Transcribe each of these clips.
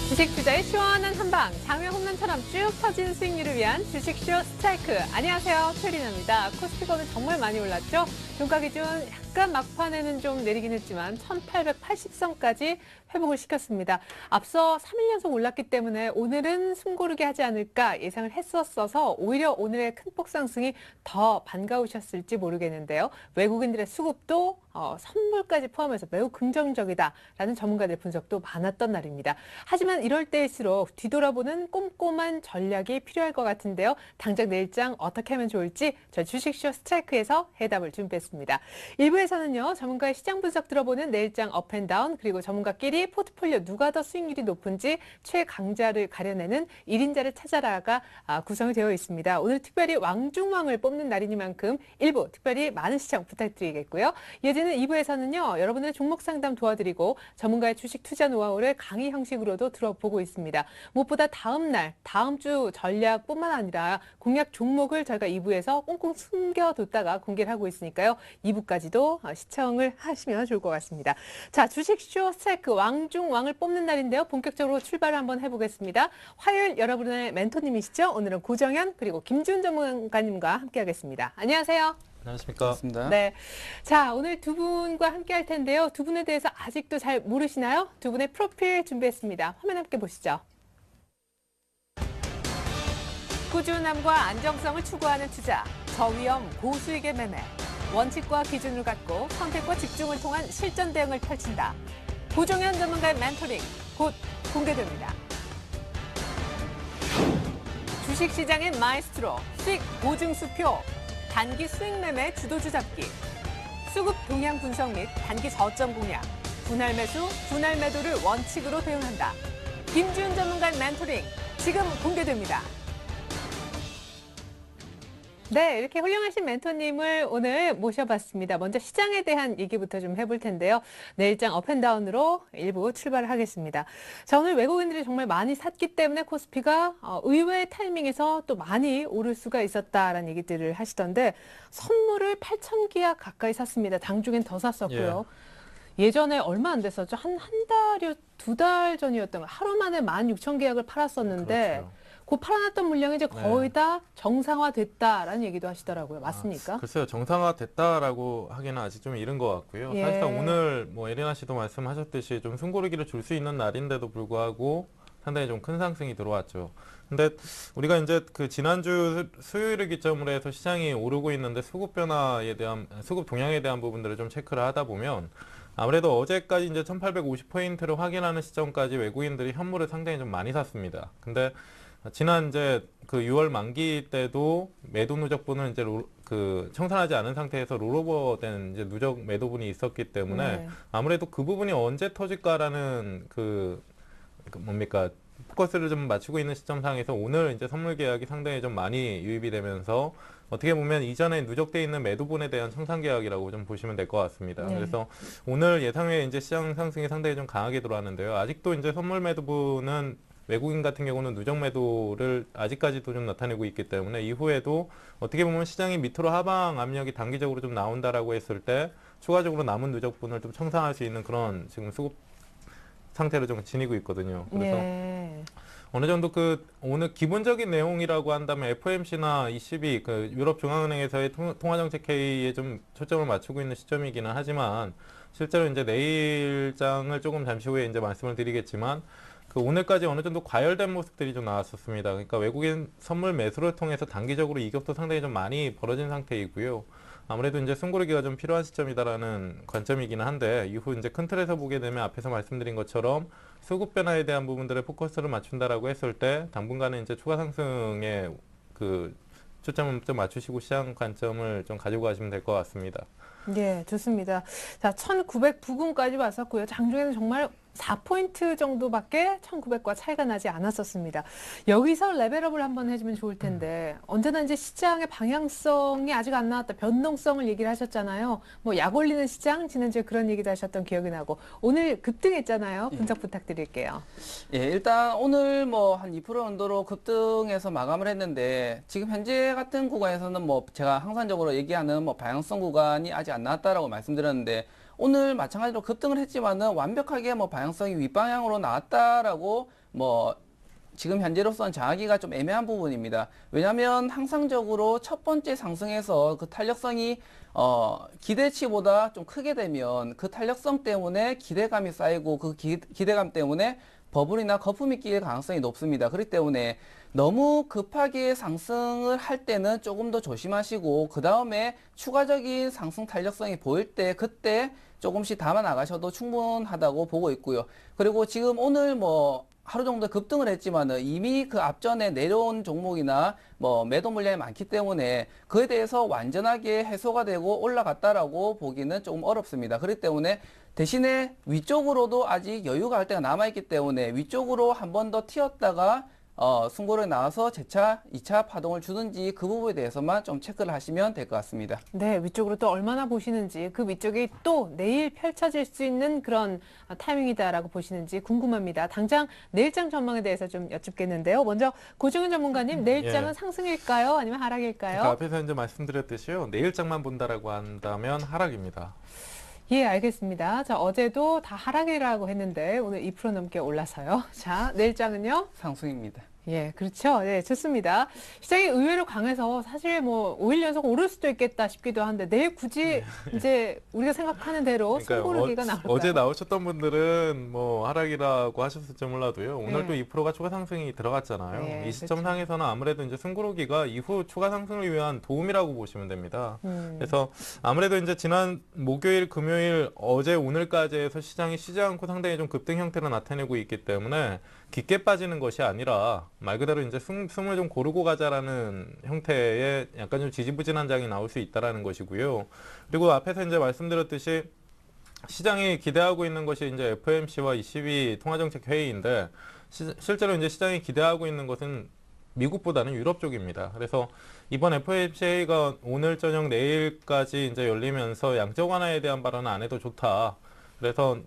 주식 투자의 시원한 한방, 장외 홈런처럼 쭉 터진 수익률을 위한 주식쇼 스트라이크. 안녕하세요, 최리나입니다. 코스피가 오늘 정말 많이 올랐죠? 종가 기준 약간 막판에는 좀 내리긴 했지만 1880선까지 회복을 시켰습니다. 앞서 3일 연속 올랐기 때문에 오늘은 숨고르게 하지 않을까 예상을 했었어서 오히려 오늘의 큰 폭 상승이 더 반가우셨을지 모르겠는데요. 외국인들의 수급도 선물까지 포함해서 매우 긍정적이다라는 전문가들 분석도 많았던 날입니다. 하지만 이럴 때일수록 뒤돌아보는 꼼꼼한 전략이 필요할 것 같은데요. 당장 내일장 어떻게 하면 좋을지 저희 주식쇼 스트라이크에서 해답을 준비했습니다. 1부에서는요. 전문가의 시장 분석 들어보는 내일장 업앤다운 그리고 전문가끼리 포트폴리오 누가 더 수익률이 높은지 최강자를 가려내는 1인자를 찾아라가 구성이 되어 있습니다. 오늘 특별히 왕중왕을 뽑는 날이니만큼 1부 특별히 많은 시청 부탁드리겠고요. 이어지는 2부에서는요. 여러분들의 종목 상담 도와드리고 전문가의 주식 투자 노하우를 강의 형식으로도 들어보고 있습니다. 무엇보다 다음 주 전략뿐만 아니라 공략 종목을 저희가 2부에서 꽁꽁 숨겨뒀다가 공개를 하고 있으니까요. 2부까지도 시청을 하시면 좋을 것 같습니다. 자, 주식쇼 스트라이크 왕중왕을 뽑는 날인데요. 본격적으로 출발을 한번 해보겠습니다. 화요일 여러분의 멘토님이시죠. 오늘은 고정현 그리고 김준 전문가님과 함께하겠습니다. 안녕하세요. 안녕하십니까. 반갑습니다. 네. 자, 오늘 두 분과 함께 할 텐데요. 두 분에 대해서 아직도 잘 모르시나요? 두 분의 프로필 준비했습니다. 화면 함께 보시죠. 꾸준함과 안정성을 추구하는 투자, 저위험 고수익의 매매, 원칙과 기준을 갖고 선택과 집중을 통한 실전 대응을 펼친다. 고종현 전문가의 멘토링 곧 공개됩니다. 주식시장의 마이스트로, 수익 보증수표, 단기 수익 매매 주도주 잡기, 수급 동향 분석 및 단기 저점 공략, 분할 매수, 분할 매도를 원칙으로 대응한다. 김준 전문가의 멘토링 지금 공개됩니다. 네, 이렇게 훌륭하신 멘토님을 오늘 모셔봤습니다. 먼저 시장에 대한 얘기부터 좀 해볼 텐데요. 내일장 업앤다운으로 일부 출발을 하겠습니다. 자, 오늘 외국인들이 정말 많이 샀기 때문에 코스피가 의외의 타이밍에서 또 많이 오를 수가 있었다라는 얘기들을 하시던데 선물을 8,000기약 가까이 샀습니다. 당중엔 더 샀었고요. 예전에 얼마 안 됐었죠. 한 달이요, 2달 전이었던 거. 하루 만에 16,000계약을 팔았었는데 그렇죠. 그 팔아놨던 물량이 이제 거의 다 정상화됐다라는 얘기도 하시더라고요. 맞습니까? 글쎄요, 정상화됐다라고 하기는 아직 좀 이른 것 같고요. 예. 사실상 오늘 뭐 에리나 씨도 말씀하셨듯이 좀 숨고르기를 줄 수 있는 날인데도 불구하고 상당히 좀 큰 상승이 들어왔죠. 근데 우리가 이제 그 지난주 수요일을 기점으로 해서 시장이 오르고 있는데 수급 동향에 대한 부분들을 좀 체크를 하다 보면 아무래도 어제까지 이제 1850포인트를 확인하는 시점까지 외국인들이 현물을 상당히 좀 많이 샀습니다. 근데 지난 이제 그 6월 만기 때도 매도 누적분을 이제 청산하지 않은 상태에서 롤오버된 이제 누적 매도분이 있었기 때문에 네. 아무래도 그 부분이 언제 터질까라는 포커스를 좀 맞추고 있는 시점상에서 오늘 이제 선물 계약이 상당히 좀 많이 유입이 되면서 어떻게 보면 이전에 누적돼 있는 매도분에 대한 청산 계약이라고 좀 보시면 될 것 같습니다. 네. 그래서 오늘 예상외 이제 시장 상승이 상당히 좀 강하게 들어왔는데요. 아직도 이제 선물 매도분은 외국인 같은 경우는 누적 매도를 아직까지도 좀 나타내고 있기 때문에 이후에도 어떻게 보면 시장이 밑으로 하방 압력이 단기적으로 좀 나온다라고 했을 때 추가적으로 남은 누적분을 좀 청산할 수 있는 그런 지금 수급 상태로 좀 지니고 있거든요. 그래서 어느 정도 오늘 기본적인 내용이라고 한다면 FOMC나 ECB 유럽 중앙은행에서의 통화정책 회의에 좀 초점을 맞추고 있는 시점이기는 하지만 실제로 이제 내일장을 조금 잠시 후에 이제 말씀을 드리겠지만 오늘까지 어느 정도 과열된 모습들이 좀 나왔었습니다. 그러니까 외국인 선물 매수를 통해서 단기적으로 이격도 상당히 좀 많이 벌어진 상태이고요. 아무래도 이제 숨고르기가 좀 필요한 시점이다라는 관점이기는 한데 이후 이제 큰 틀에서 보게 되면 앞에서 말씀드린 것처럼 수급 변화에 대한 부분들에 포커스를 맞춘다라고 했을 때 당분간은 이제 추가 상승에 초점을 좀 맞추시고 시장 관점을 좀 가지고 가시면 될 것 같습니다. 네, 좋습니다. 자, 1900 부근까지 왔었고요. 장중에는 정말 4포인트 정도밖에 1900과 차이가 나지 않았었습니다. 여기서 레벨업을 한번 해주면 좋을 텐데 언제나 이제 시장의 방향성이 아직 안 나왔다. 변동성을 얘기를 하셨잖아요. 뭐 약 올리는 시장 지난주에 그런 얘기도 하셨던 기억이 나고 오늘 급등했잖아요. 분석 부탁드릴게요. 예, 일단 오늘 뭐 한 2% 정도로 급등해서 마감을 했는데 지금 현재 같은 구간에서는 뭐 제가 항상적으로 얘기하는 뭐 방향성 구간이 아직 안 나왔다라고 말씀드렸는데 오늘 마찬가지로 급등을 했지만은 완벽하게 뭐 방향성이 윗방향으로 나왔다라고 뭐 지금 현재로서는 정하기가 좀 애매한 부분입니다. 왜냐하면 항상적으로 첫 번째 상승에서 그 탄력성이 기대치보다 좀 크게 되면 그 탄력성 때문에 기대감이 쌓이고 그 기대감 때문에 버블이나 거품이 낄 가능성이 높습니다. 그렇기 때문에 너무 급하게 상승을 할 때는 조금 더 조심하시고 그 다음에 추가적인 상승 탄력성이 보일 때 그때 조금씩 담아 나가셔도 충분하다고 보고 있고요. 그리고 지금 오늘 뭐 하루 정도 급등을 했지만은 이미 그 앞전에 내려온 종목이나 뭐 매도 물량이 많기 때문에 그에 대해서 완전하게 해소가 되고 올라갔다라고 보기는 조금 어렵습니다. 그렇기 때문에 대신에 위쪽으로도 아직 여유가 할 때가 남아있기 때문에 위쪽으로 한 번 더 튀었다가 승고를 나와서 재차 2차 파동을 주는지 그 부분에 대해서만 좀 체크를 하시면 될 것 같습니다. 네, 위쪽으로 또 얼마나 보시는지 그 위쪽이 또 내일 펼쳐질 수 있는 그런 타이밍이다라고 보시는지 궁금합니다. 당장 내일장 전망에 대해서 좀 여쭙겠는데요. 먼저 고종현 전문가님, 내일장은 예. 상승일까요? 아니면 하락일까요? 그러니까 앞에서 이제 말씀드렸듯이요. 내일장만 본다라고 한다면 하락입니다. 예, 알겠습니다. 자, 어제도 다 하락이라고 했는데 오늘 2% 넘게 올라서요. 자, 내일장은요? 상승입니다. 예, 그렇죠. 네, 좋습니다. 시장이 의외로 강해서 사실 뭐 5일 연속 오를 수도 있겠다 싶기도 한데 내일 굳이 이제 우리가 생각하는 대로 숨고르기가 나올까요? 어제 나오셨던 분들은 뭐 하락이라고 하셨을지 몰라도요. 오늘 또 2%가 추가 상승이 들어갔잖아요. 네, 이 시점상에서는 아무래도 이제 숨고르기가 이후 추가 상승을 위한 도움이라고 보시면 됩니다. 그래서 아무래도 이제 지난 목요일, 금요일, 어제, 오늘까지 해서 시장이 쉬지 않고 상당히 좀 급등 형태를 나타내고 있기 때문에 깊게 빠지는 것이 아니라 말 그대로 이제 숨을 좀 고르고 가자라는 형태의 약간 좀 지지부진한 장이 나올 수 있다라는 것이고요. 그리고 앞에서 이제 말씀드렸듯이 시장이 기대하고 있는 것이 이제 FOMC와 ECB 통화정책 회의인데 실제로 이제 시장이 기대하고 있는 것은 미국보다는 유럽 쪽입니다. 그래서 이번 FOMC 회의가 오늘 저녁 내일까지 이제 열리면서 양적 완화에 대한 발언은 안 해도 좋다. 그래서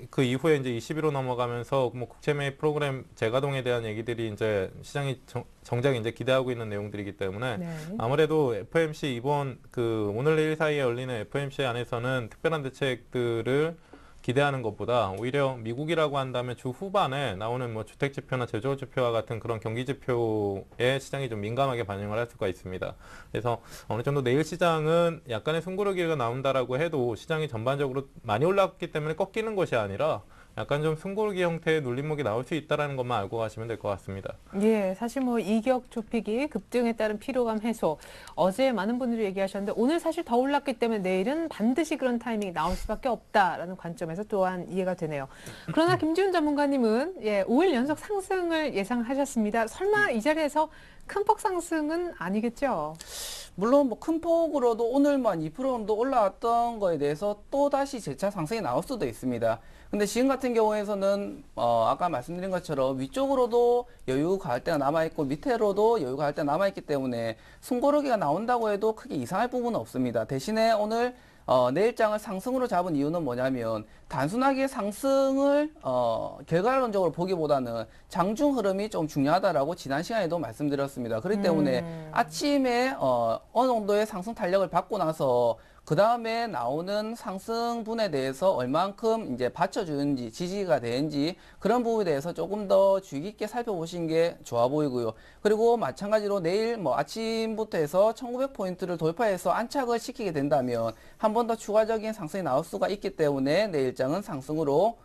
그 이후에 이제 20일로 넘어가면서 뭐 국채 매입 프로그램 재가동에 대한 얘기들이 이제 시장이 정작 이제 기대하고 있는 내용들이기 때문에 네. 아무래도 FOMC 이번 그 오늘 내일 사이에 열리는 FOMC 안에서는 특별한 대책들을 기대하는 것보다 오히려 미국이라고 한다면 주 후반에 나오는 뭐 주택 지표나 제조업 지표와 같은 그런 경기 지표에 시장이 좀 민감하게 반응을 할 수가 있습니다. 그래서 어느 정도 내일 시장은 약간의 숨고르기가 나온다라고 해도 시장이 전반적으로 많이 올랐기 때문에 꺾이는 것이 아니라 약간 좀 숨고르기 형태의 눌림목이 나올 수 있다는 것만 알고 가시면 될 것 같습니다. 예, 사실 뭐 이격 좁히기, 급등에 따른 피로감 해소. 어제 많은 분들이 얘기하셨는데 오늘 사실 더 올랐기 때문에 내일은 반드시 그런 타이밍이 나올 수밖에 없다라는 관점에서 또한 이해가 되네요. 그러나 김지훈 전문가님은 5일 연속 상승을 예상하셨습니다. 설마 이 자리에서 큰 폭 상승은 아니겠죠? 물론 뭐 큰 폭으로도 오늘만 2% 정도 올라왔던 거에 대해서 또 다시 재차 상승이 나올 수도 있습니다. 근데 지금 같은 경우에서는 아까 말씀드린 것처럼 위쪽으로도 여유가 갈 때가 남아있고 밑으로도 여유가 갈 때가 남아있기 때문에 숨고르기가 나온다고 해도 크게 이상할 부분은 없습니다. 대신에 오늘 내일장을 상승으로 잡은 이유는 뭐냐면 단순하게 상승을 결과론적으로 보기보다는 장중 흐름이 좀 중요하다라고 지난 시간에도 말씀드렸습니다. 그렇기 때문에 아침에 어느 정도의 상승 탄력을 받고 나서 그 다음에 나오는 상승분에 대해서 얼만큼 이제 받쳐주는지 지지가 되는지 그런 부분에 대해서 조금 더 주의 깊게 살펴보시는 게 좋아 보이고요. 그리고 마찬가지로 내일 뭐 아침부터 해서 1900포인트를 돌파해서 안착을 시키게 된다면 한 번 더 추가적인 상승이 나올 수가 있기 때문에 내일장은 상승으로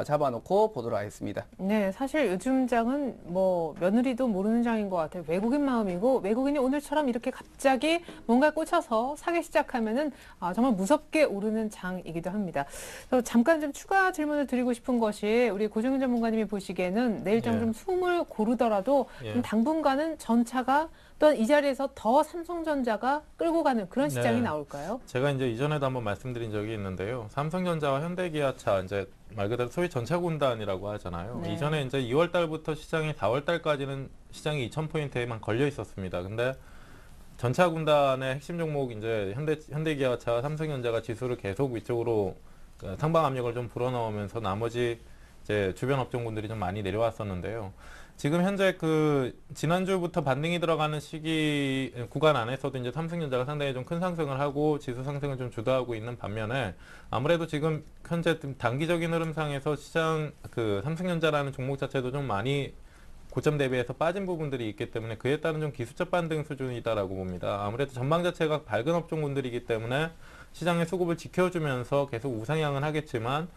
잡아놓고 보도록 하겠습니다. 네, 사실 요즘 장은 뭐 며느리도 모르는 장인 것 같아요. 외국인 마음이고 외국인이 오늘처럼 이렇게 갑자기 뭔가 꽂혀서 사기 시작하면은 정말 무섭게 오르는 장이기도 합니다. 그래서 잠깐 좀 추가 질문을 드리고 싶은 것이 우리 고정현 전문가님이 보시기에는 내일장 좀 숨을 고르더라도 좀 당분간은 전차가 또한 이 자리에서 더 삼성전자가 끌고 가는 그런 시장이 나올까요? 제가 이제 이전에도 한번 말씀드린 적이 있는데요. 삼성전자와 현대기아차 이제 말 그대로 소위 전차군단이라고 하잖아요. 네. 이전에 이제 2월 달부터 시장이 4월 달까지는 시장이 2,000포인트에만 걸려 있었습니다. 근데 전차군단의 핵심 종목 이제 현대기아차, 삼성전자가 지수를 계속 위쪽으로 상방 압력을 좀 불어넣으면서 나머지 이제 주변 업종군들이 좀 많이 내려왔었는데요. 지금 현재 그 지난주부터 반등이 들어가는 시기 구간 안에서도 이제 삼성전자가 상당히 좀 큰 상승을 하고 지수 상승을 좀 주도하고 있는 반면에 아무래도 지금 현재 좀 단기적인 흐름상에서 시장 그 삼성전자라는 종목 자체도 좀 많이 고점 대비해서 빠진 부분들이 있기 때문에 그에 따른 좀 기술적 반등 수준이다라고 봅니다. 아무래도 전망 자체가 밝은 업종군들이기 때문에 시장의 수급을 지켜주면서 계속 우상향은 하겠지만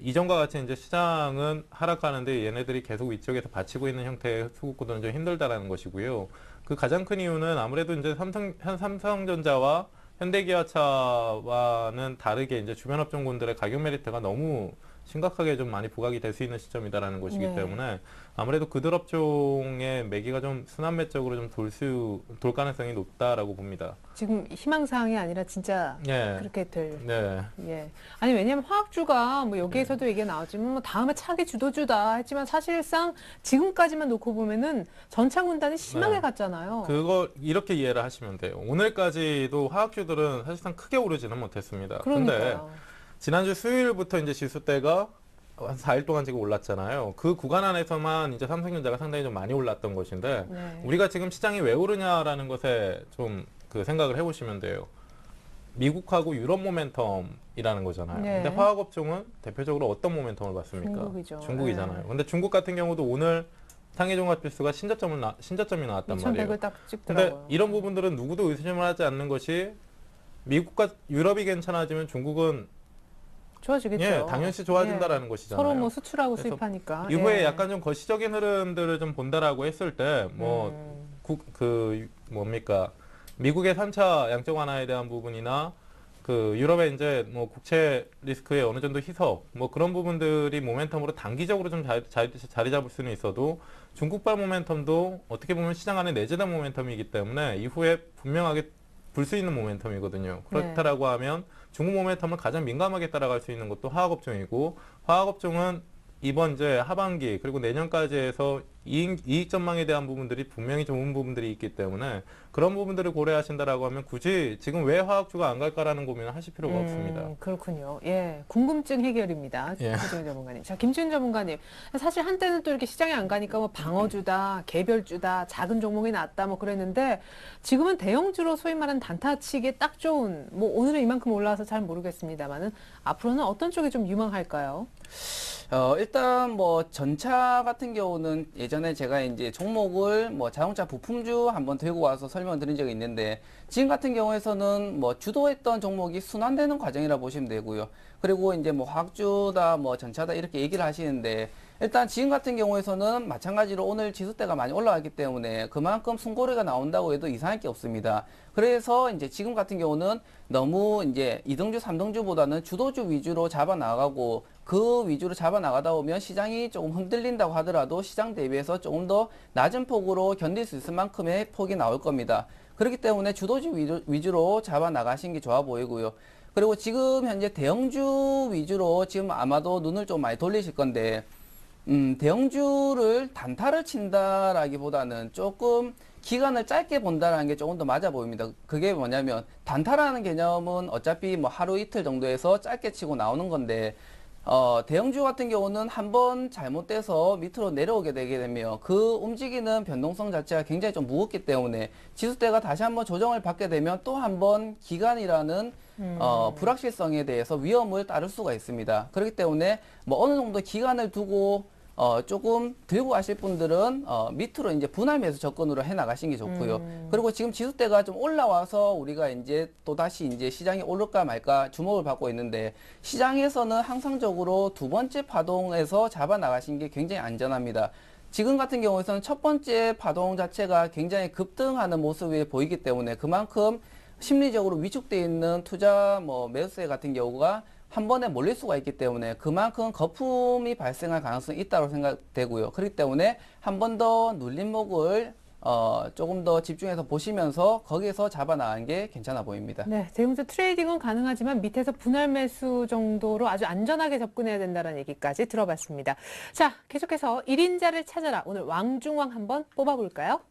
이전과 같이 이제 시장은 하락하는데 얘네들이 계속 위쪽에서 받치고 있는 형태의 수급구도는 좀 힘들다라는 것이고요. 그 가장 큰 이유는 아무래도 이제 삼성전자와 현대기아차와는 다르게 이제 주변 업종군들의 가격 메리트가 너무 심각하게 좀 많이 부각이 될 수 있는 시점이다라는 것이기 네. 때문에 아무래도 그들 업종의 매기가 좀 순환매적으로 좀 돌 가능성이 높다라고 봅니다. 지금 희망사항이 아니라 진짜 예. 그렇게 될. 네. 예. 아니, 왜냐면 화학주가 뭐 여기에서도 얘기가 나왔지만 뭐 다음에 차기 주도주다 했지만 사실상 지금까지만 놓고 보면은 전차군단이 심하게 네. 갔잖아요. 그거 이렇게 이해를 하시면 돼요. 오늘까지도 화학주들은 사실상 크게 오르지는 못했습니다. 근데 그러니까요. 지난주 수요일부터 이제 지수대가 한 4일 동안 지금 올랐잖아요. 그 구간 안에서만 이제 삼성전자가 상당히 좀 많이 올랐던 것인데 네. 우리가 지금 시장이 왜 오르냐라는 것에 좀 그 생각을 해보시면 돼요. 미국하고 유럽 모멘텀이라는 거잖아요. 네. 근데 화학업종은 대표적으로 어떤 모멘텀을 받습니까? 중국이죠. 중국이잖아요. 네. 근데 중국 같은 경우도 오늘 상해종합지수가 신저점이 나왔단 말이에요. 2,100을 딱 근데 찍더라고요. 이런 부분들은 누구도 의심을 하지 않는 것이 미국과 유럽이 괜찮아지면 중국은 좋아지겠죠. 예, 당연시 좋아진다라는 예. 것이잖아요. 서로 뭐 수출하고 그래서 수입하니까. 이후에 예. 약간 좀 거시적인 흐름들을 좀 본다라고 했을 때, 뭐, 뭡니까. 미국의 3차 양적 완화에 대한 부분이나 그 유럽의 이제 뭐 국채 리스크의 어느 정도 희석, 뭐 그런 부분들이 모멘텀으로 단기적으로 좀 자리 잡을 수는 있어도 중국발 모멘텀도 어떻게 보면 시장 안에 내재된 모멘텀이기 때문에 이후에 분명하게 불 수 있는 모멘텀이거든요. 그렇다라고 하면 중국 모멘텀을 가장 민감하게 따라갈 수 있는 것도 화학업종이고 화학업종은 이번 이제 하반기 그리고 내년까지 해서 이익 전망에 대한 부분들이 분명히 좋은 부분들이 있기 때문에 그런 부분들을 고려하신다라고 하면 굳이 지금 왜 화학주가 안 갈까라는 고민을 하실 필요가 없습니다. 그렇군요. 예, 궁금증 해결입니다. 예. 김지훈 전문가님. 자, 김지훈 전문가님. 사실 한때는 또 이렇게 시장에 안 가니까 뭐 방어주다, 개별주다, 작은 종목이 낫다 뭐 그랬는데 지금은 대형주로 소위 말하는 단타치기에 딱 좋은 뭐 오늘은 이만큼 올라와서 잘 모르겠습니다만은 앞으로는 어떤 쪽이 좀 유망할까요? 일단 뭐 전차 같은 경우는 예전에 제가 이제 종목을 뭐 자동차 부품주 한번 들고 와서 설명드린 적이 있는데 지금 같은 경우에서는 뭐 주도했던 종목이 순환되는 과정이라 보시면 되고요. 그리고 이제 뭐 화학주다 뭐 전차다 이렇게 얘기를 하시는데 일단 지금 같은 경우에서는 마찬가지로 오늘 지수대가 많이 올라왔기 때문에 그만큼 순고리가 나온다고 해도 이상할 게 없습니다. 그래서 이제 지금 같은 경우는 너무 이제 2등주, 3등주보다는 주도주 위주로 잡아 나가고 그 위주로 잡아 나가다 보면 시장이 조금 흔들린다고 하더라도 시장 대비해서 조금 더 낮은 폭으로 견딜 수 있을 만큼의 폭이 나올 겁니다. 그렇기 때문에 주도주 위주로 잡아 나가신 게 좋아 보이고요. 그리고 지금 현재 대형주 위주로 지금 아마도 눈을 좀 많이 돌리실 건데 대형주를 단타를 친다라기보다는 조금 기간을 짧게 본다라는 게 조금 더 맞아 보입니다. 그게 뭐냐면 단타라는 개념은 어차피 뭐 하루 이틀 정도에서 짧게 치고 나오는 건데 대형주 같은 경우는 한번 잘못돼서 밑으로 내려오게 되게 되면 그 움직이는 변동성 자체가 굉장히 좀 무겁기 때문에 지수대가 다시 한번 조정을 받게 되면 또 한번 기간이라는 불확실성에 대해서 위험을 따를 수가 있습니다. 그렇기 때문에 뭐 어느 정도 기간을 두고 조금 들고 가실 분들은 밑으로 이제 분할매수 접근으로 해 나가신 게 좋고요. 그리고 지금 지수대가 좀 올라와서 우리가 이제 또 다시 이제 시장이 오를까 말까 주목을 받고 있는데 시장에서는 항상적으로 두 번째 파동에서 잡아 나가신 게 굉장히 안전합니다. 지금 같은 경우에는 첫 번째 파동 자체가 굉장히 급등하는 모습이 보이기 때문에 그만큼 심리적으로 위축되어 있는 투자 뭐 매수세 같은 경우가 한 번에 몰릴 수가 있기 때문에 그만큼 거품이 발생할 가능성이 있다고 생각되고요. 그렇기 때문에 한 번 더 눌림목을 조금 더 집중해서 보시면서 거기에서 잡아 나가는 게 괜찮아 보입니다. 네, 대형주 트레이딩은 가능하지만 밑에서 분할 매수 정도로 아주 안전하게 접근해야 된다는 얘기까지 들어봤습니다. 자, 계속해서 1인자를 찾아라. 오늘 왕중왕 한번 뽑아볼까요?